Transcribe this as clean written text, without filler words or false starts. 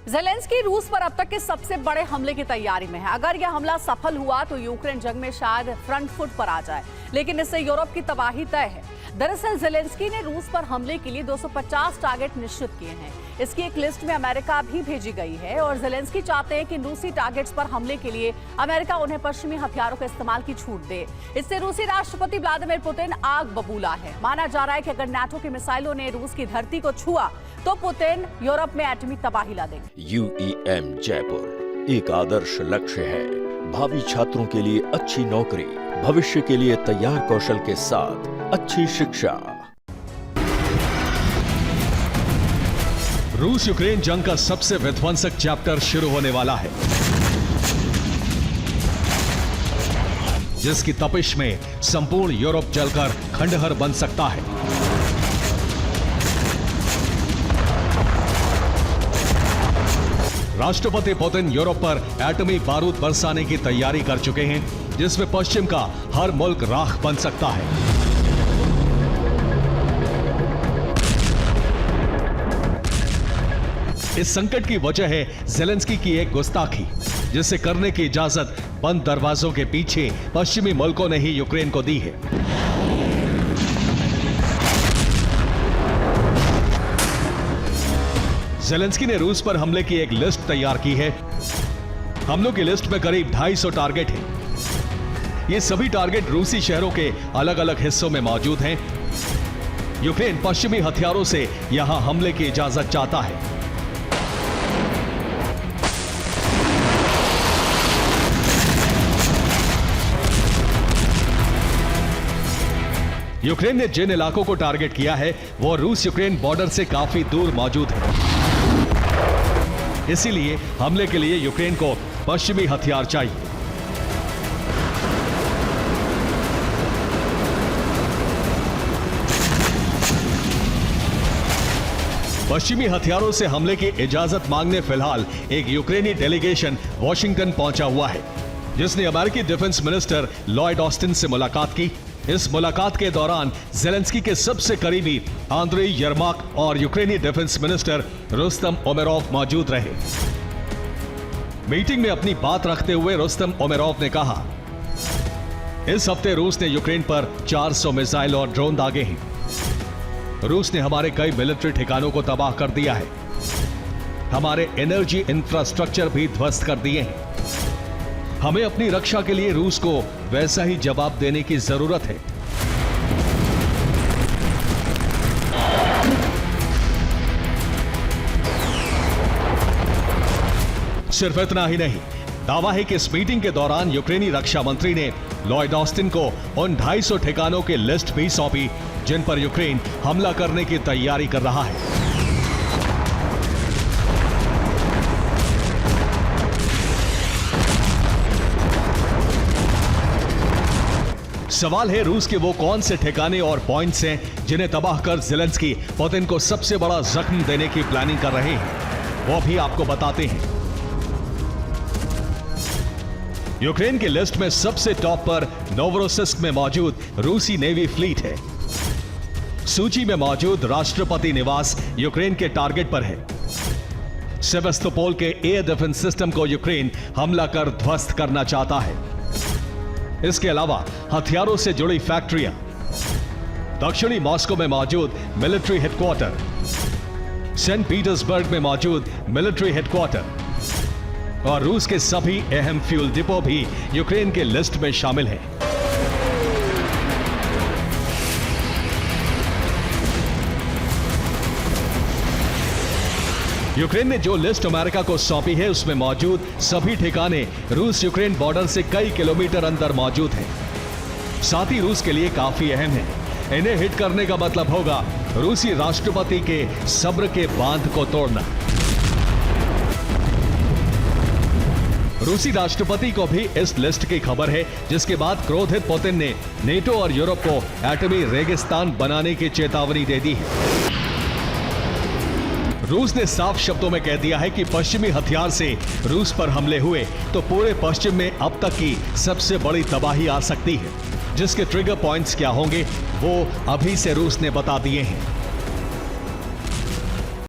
Zelensky रूस पर अब तक के सबसे बड़े हमले की तैयारी में है। अगर यह हमला सफल हुआ तो यूक्रेन जंग में शायद फ्रंट फुट पर आ जाए, लेकिन इससे यूरोप की तबाही तय है। दरअसल ज़ेलेंस्की ने रूस पर हमले के लिए 250 टारगेट निश्चित किए हैं। इसकी एक लिस्ट में अमेरिका भी भेजी गई है और ज़ेलेंस्की चाहते हैं कि रूसी टारगेट्स पर हमले के लिए अमेरिका उन्हें पश्चिमी हथियारों के इस्तेमाल की छूट दे। इससे रूसी राष्ट्रपति व्लादिमीर पुतिन आग बबूला है। माना जा रहा है कि अगर नाटो की मिसाइलों ने रूस की धरती को छुआ तो पुतिन यूरोप में एटमी तबाही ला देंगे। UEM जयपुर एक आदर्श लक्ष्य है। भावी छात्रों के लिए अच्छी नौकरी, भविष्य के लिए तैयार कौशल के साथ अच्छी शिक्षा। रूस यूक्रेन जंग का सबसे विध्वंसक चैप्टर शुरू होने वाला है, जिसकी तपिश में संपूर्ण यूरोप जलकर खंडहर बन सकता है। राष्ट्रपति पुतिन यूरोप पर एटमी बारूद बरसाने की तैयारी कर चुके हैं, जिसमें पश्चिम का हर मुल्क राख बन सकता है। इस संकट की वजह है ज़ेलेंस्की की एक गुस्ताखी, जिसे करने की इजाजत बंद दरवाजों के पीछे पश्चिमी मुल्कों ने ही यूक्रेन को दी है। ज़ेलेंस्की ने रूस पर हमले की एक लिस्ट तैयार की है। हमलों की लिस्ट में करीब 250 टारगेट हैं। ये सभी टारगेट रूसी शहरों के अलग अलग हिस्सों में मौजूद हैं। यूक्रेन पश्चिमी हथियारों से यहां हमले की इजाजत चाहता है। यूक्रेन ने जिन इलाकों को टारगेट किया है वो रूस यूक्रेन बॉर्डर से काफी दूर मौजूद है। इसीलिए हमले के लिए यूक्रेन को पश्चिमी हथियार चाहिए। पश्चिमी हथियारों से हमले की इजाजत मांगने फिलहाल एक यूक्रेनी डेलीगेशन वॉशिंगटन पहुंचा हुआ है, जिसने अमेरिकी डिफेंस मिनिस्टर लॉयड ऑस्टिन से मुलाकात की। इस मुलाकात के दौरान ज़ेलेंस्की के सबसे करीबी आंद्रेई यरमाक और यूक्रेनी डिफेंस मिनिस्टर रुस्तम उमेरोव मौजूद रहे। मीटिंग में अपनी बात रखते हुए रुस्तम उमेरोव ने कहा, इस हफ्ते रूस ने यूक्रेन पर 400 मिसाइल और ड्रोन दागे हैं। रूस ने हमारे कई मिलिट्री ठिकानों को तबाह कर दिया है। हमारे एनर्जी इंफ्रास्ट्रक्चर भी ध्वस्त कर दिए हैं। हमें अपनी रक्षा के लिए रूस को वैसा ही जवाब देने की जरूरत है। सिर्फ इतना ही नहीं, दावा है कि इस मीटिंग के दौरान यूक्रेनी रक्षा मंत्री ने लॉयड ऑस्टिन को उन 250 ठिकानों की लिस्ट भी सौंपी जिन पर यूक्रेन हमला करने की तैयारी कर रहा है। सवाल है रूस के वो कौन से ठिकाने और पॉइंट्स हैं जिन्हें तबाह कर ज़ेलेंस्की पुतिन को सबसे बड़ा जख्म देने की प्लानिंग कर रहे हैं, वो भी आपको बताते हैं। यूक्रेन की लिस्ट में सबसे टॉप पर नोवरोसिस्क में मौजूद रूसी नेवी फ्लीट है। सूची में मौजूद राष्ट्रपति निवास यूक्रेन के टारगेट पर है। सेवास्तोपोल के एयर डिफेंस सिस्टम को यूक्रेन हमला कर ध्वस्त करना चाहता है। इसके अलावा हथियारों से जुड़ी फैक्ट्रियां, दक्षिणी मॉस्को में मौजूद मिलिट्री हेडक्वार्टर, सेंट पीटर्सबर्ग में मौजूद मिलिट्री हेडक्वार्टर और रूस के सभी अहम फ्यूल डिपो भी यूक्रेन के लिस्ट में शामिल हैं। यूक्रेन ने जो लिस्ट अमेरिका को सौंपी है उसमें मौजूद सभी ठिकाने रूस यूक्रेन बॉर्डर से कई किलोमीटर अंदर मौजूद हैं। साथ ही रूस के लिए काफी अहम है। इन्हें हिट करने का मतलब होगा रूसी राष्ट्रपति के सब्र के बांध को तोड़ना। रूसी राष्ट्रपति को भी इस लिस्ट की खबर है, जिसके बाद क्रोधित पुतिन ने नेटो और यूरोप को एटमी रेगिस्तान बनाने की चेतावनी दे दी है। रूस ने साफ शब्दों में कह दिया है कि पश्चिमी हथियार से रूस पर हमले हुए तो पूरे पश्चिम में अब तक की सबसे बड़ी तबाही आ सकती है, जिसके ट्रिगर पॉइंट्स क्या होंगे वो अभी से रूस ने बता दिए हैं।